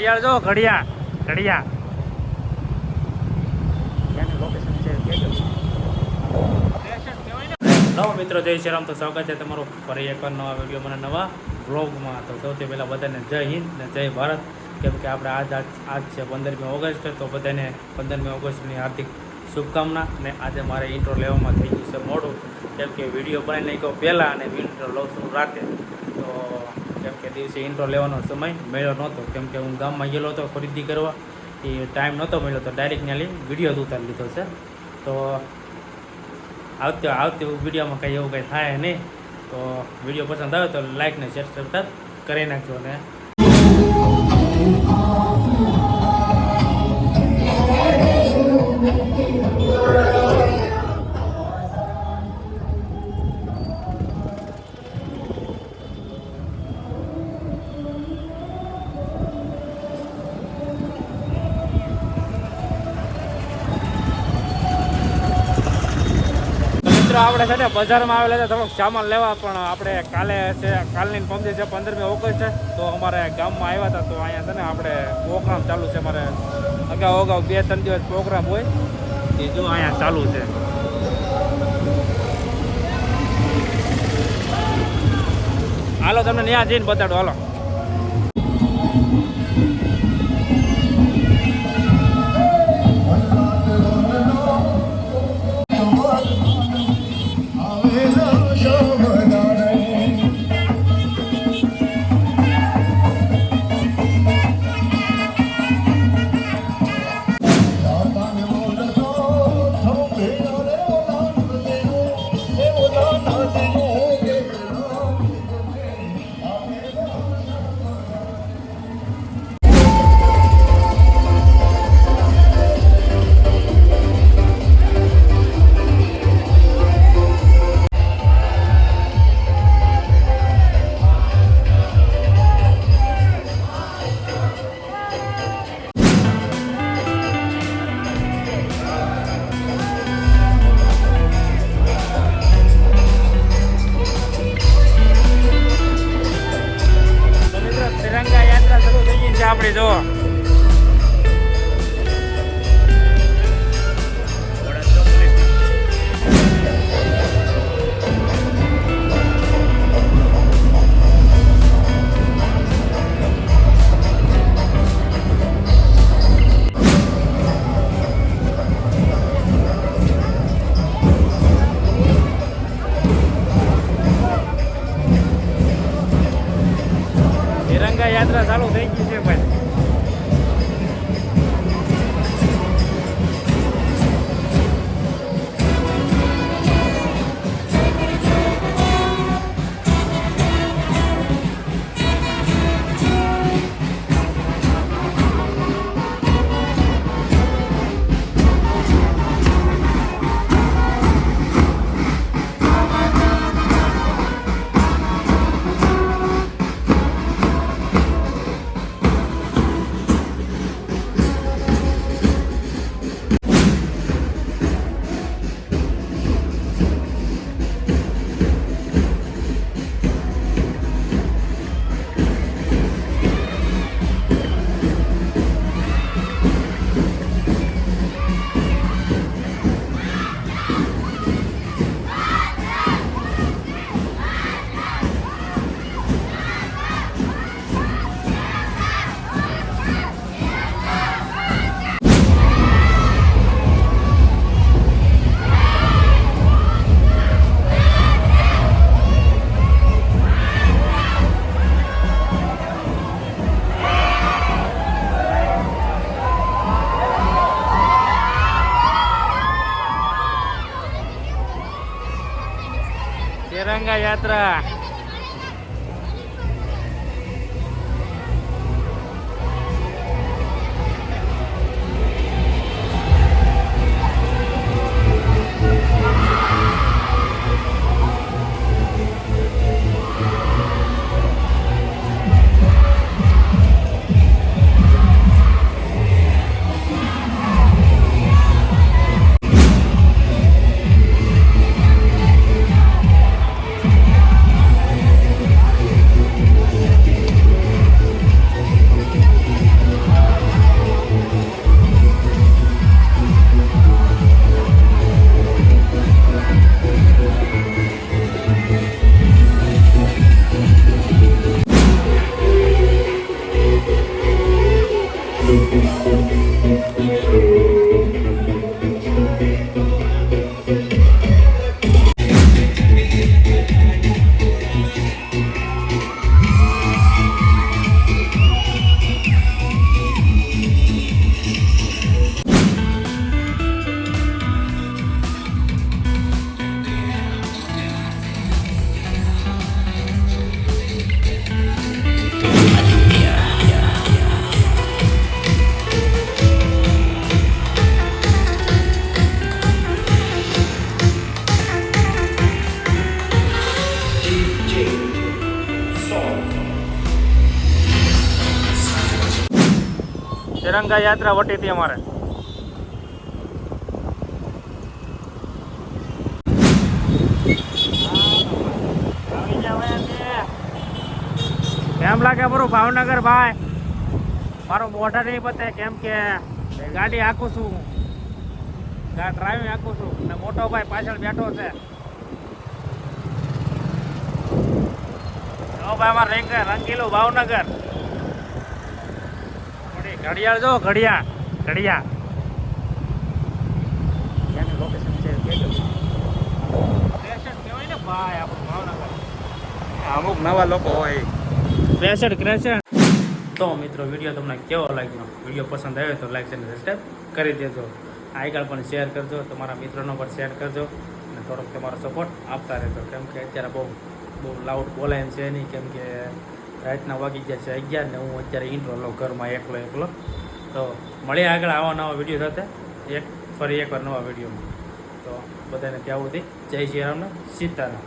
ઘડિયાળ જો ઘડિયાળ ઘડિયાળ ત્યાંની લોકેશન છે કેજો. નવો મિત્રો જય શ્રી રામ. તો સ્વાગત છે તમારું ફરી એકવાર નવા વિડીયો મને નવા વ્લોગમાં. તો સૌથી પહેલાં બધાને જય હિન્દ ને જય ભારત. કેમ કે આપણે આજ છે 15મી ઓગસ્ટ. તો બધાને 15મી ઓગસ્ટની હાર્દિક શુભકામના. અને આજે મારે ઇન્ટ્રો લેવામાં થઈ ગયું છે મોડું, કેમ કે વિડીયો બનાવી નાખ્યો પહેલાં અને ઇન્ટ્રો લઉં છું રાતે. તો કેમ કે દિવસે ઇન્ટ્રો લેવાનો સમય મળ્યો નહોતો, કેમ કે હું ગામમાં ગયેલો હતો ખરીદી કરવા, એ ટાઈમ નહોતો મળ્યો. તો ડાયરેક્ટ ત્યાં વિડીયો જ ઉતારી લીધો છે. તો આવતી વિડીયોમાં કંઈ એવું કંઈ થાય નહીં. તો વિડીયો પસંદ આવે તો લાઈક ને શેર સબસ્ક્રાઈબ કરી નાખજો. ને આપણે છે ને બજારમાં આવેલા છે થોડોક સામાન લેવા, પણ આપણે કાલની પંદર છે 15મી ઓગસ્ટ છે. તો અમારે ગામમાં આવ્યા હતા. તો અહીંયા છે ને આપણે પ્રોગ્રામ ચાલુ છે. અમારે અગાઉ 2-3 દિવસ પ્રોગ્રામ હોય એ જો અહીંયા ચાલુ છે. હાલો તમને ત્યાં જઈને બતાડો. હાલો આપણે જો તિરંગા યાત્રા ચાલુ થઈ ગઈ છે ભાઈ. તિરંગા યાત્રા તિરંગા યાત્રા વટી હતી અમારે. કેમ લાગે બરું ભાવનગર ભાઈ? મારો મોઢા નહીં પતે કેમ કે ગાડી આખું છું, ડ્રાઇવિંગ આખું છું ને મોટો ભાઈ પાછળ બેઠો છે. ભાઈ અમારે રંગીલું ભાવનગર. ઘડિયાળ જો, ઘડિયાળ ઘડિયાળ એની લોકેશન છે ક્રેશન કહેવાય ને ભાઈ આપણું ભાવનગર. અમુક નવા લોકો હોય ક્રેશન ક્રેશન. તો મિત્રો વિડીયો તમને કેવો લાગ્યો? વિડીયો પસંદ આવ્યો તો લાઈક અને સબસ્ક્રાઈબ કરી દેજો. આગળ પણ શેર કરજો, તમારા મિત્રોનો પણ શેર કરજો અને થોડોક તમારો સપોર્ટ આપતા રહેજો. કેમ કે અત્યારે બહુ લાઉડ બોલાય એમ છે નહીં, કેમ કે રાતના વાગી ગયા છે 11 ને હું અત્યારે ઇન્ટ્રો લઉં ઘરમાં એકલો. તો મળીએ આગળ આવા નવા વિડીયો સાથે ફરી એકવાર નવા વિડીયોમાં. તો બધાને ત્યાં સુધી જય શ્રી રામને સીતારામ.